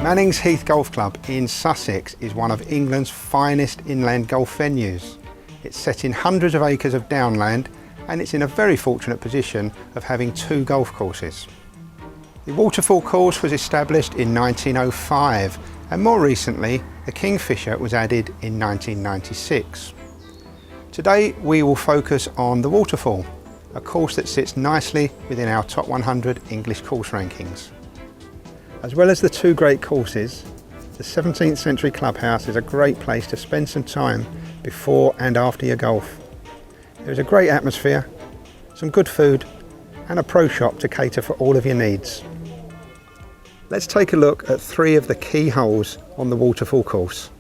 Mannings Heath Golf Club in Sussex is one of England's finest inland golf venues. It's set in hundreds of acres of downland and it's in a very fortunate position of having two golf courses. The Waterfall course was established in 1905 and more recently the Kingfisher was added in 1996. Today we will focus on the Waterfall, a course that sits nicely within our top 100 English course rankings. As well as the two great courses, the 17th century clubhouse is a great place to spend some time before and after your golf. There is a great atmosphere, some good food and a pro shop to cater for all of your needs. Let's take a look at three of the key holes on the Waterfall course.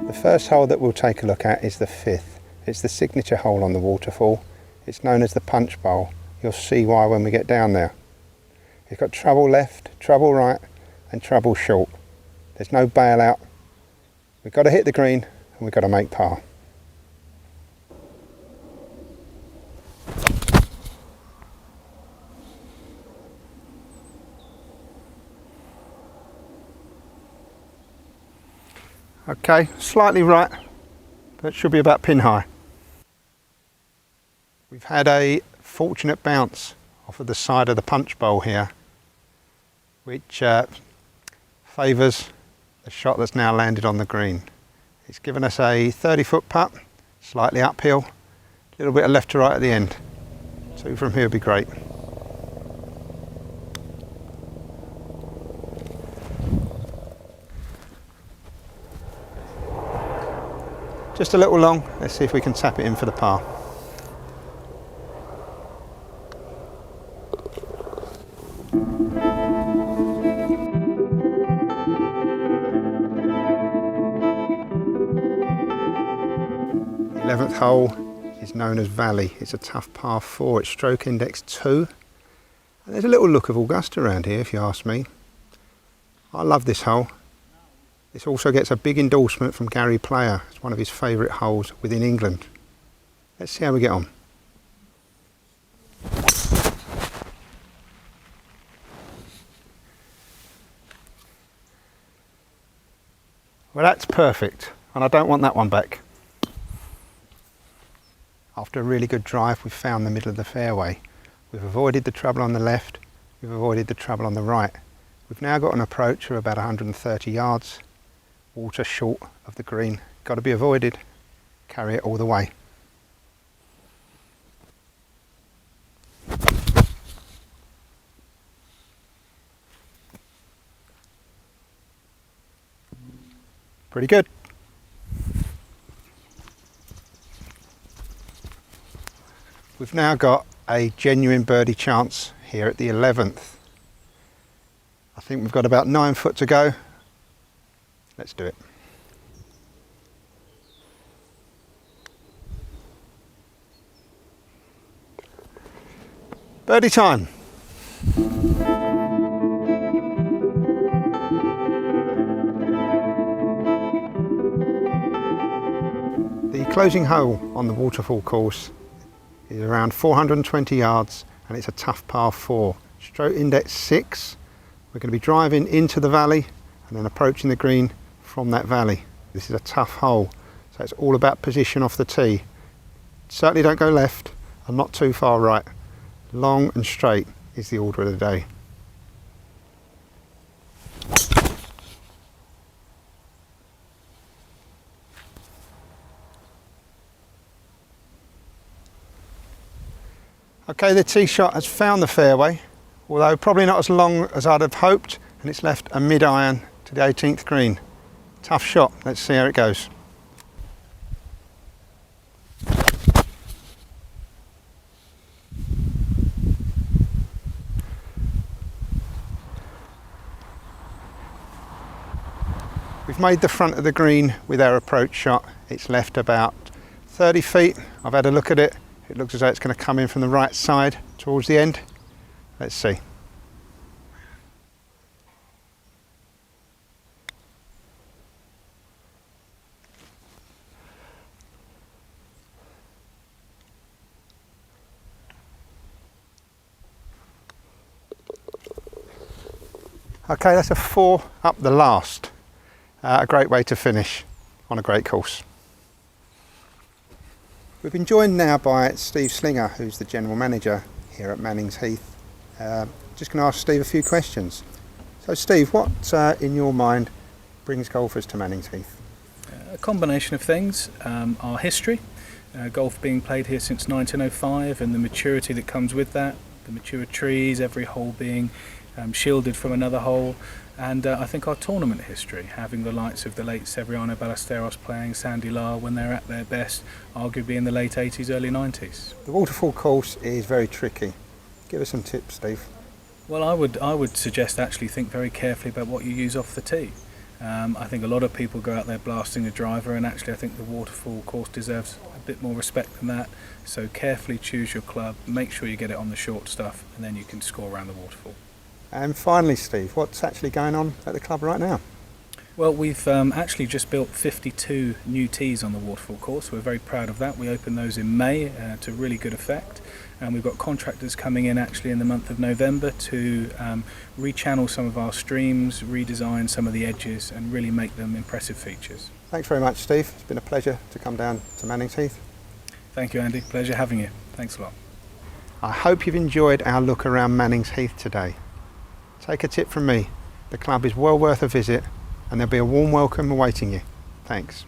The first hole that we'll take a look at is the fifth. It's the signature hole on the Waterfall. It's known as the punch bowl. You'll see why when we get down there. It's got trouble left, trouble right and trouble short. There's no bailout. We've got to hit the green and we've got to make par. Okay, slightly right, but should be about pin high. We've had a fortunate bounce off of the side of the punch bowl here, which favours the shot that's now landed on the green. It's given us a 30-foot putt, slightly uphill, a little bit of left to right at the end. Two from here would be great. Just a little long, let's see if we can tap it in for the par. The 11th hole is known as Valley. It's a tough par 4, it's stroke index 2. And there's a little look of Augusta around here if you ask me. I love this hole. This also gets a big endorsement from Gary Player. It's one of his favourite holes within England. Let's see how we get on. Well, that's perfect, and I don't want that one back. After a really good drive, we've found the middle of the fairway. We've avoided the trouble on the left, we've avoided the trouble on the right. We've now got an approach of about 130 yards. Water short of the green, got to be avoided, carry it all the way. Pretty good. We've now got a genuine birdie chance here at the 11th. I think we've got about 9 foot to go. Let's do it. Birdie time. The closing hole on the Waterfall course is around 420 yards and it's a tough par 4. Stroke index 6. We're going to be driving into the valley and then approaching the green from that valley. This is a tough hole, so it's all about position off the tee. Certainly don't go left and not too far right. Long and straight is the order of the day. Okay, the tee shot has found the fairway, although probably not as long as I'd have hoped, and it's left a mid-iron to the 18th green. Tough shot, let's see how it goes. We've made the front of the green with our approach shot. It's left about 30 feet. I've had a look at it. It looks as though it's going to come in from the right side towards the end. Let's see. Okay, that's a 4 up the last. A great way to finish on a great course. We've been joined now by Steve Slinger, who's the General Manager here at Mannings Heath. Just going to ask Steve a few questions. So Steve, what in your mind brings golfers to Mannings Heath? A combination of things. Our history, golf being played here since 1905, and the maturity that comes with that, the mature trees, every hole being shielded from another hole, and I think our tournament history, having the likes of the late Severiano Ballesteros playing Sandy La when they're at their best, arguably in the late 80s, early 90s. The Waterfall course is very tricky. Give us some tips, Steve. Well, I would suggest actually think very carefully about what you use off the tee. I think a lot of people go out there blasting a driver, and actually I think the Waterfall course deserves a bit more respect than that. So carefully choose your club, make sure you get it on the short stuff, and then you can score around the Waterfall. And finally, Steve, what's actually going on at the club right now? Well, we've actually just built 52 new tees on the Waterfall course. We're very proud of that. We opened those in May to really good effect. And we've got contractors coming in actually in the month of November to rechannel some of our streams, redesign some of the edges, and really make them impressive features. Thanks very much, Steve. It's been a pleasure to come down to Mannings Heath. Thank you, Andy. Pleasure having you. Thanks a lot. I hope you've enjoyed our look around Mannings Heath today. Take a tip from me. The club is well worth a visit, and there'll be a warm welcome awaiting you. Thanks.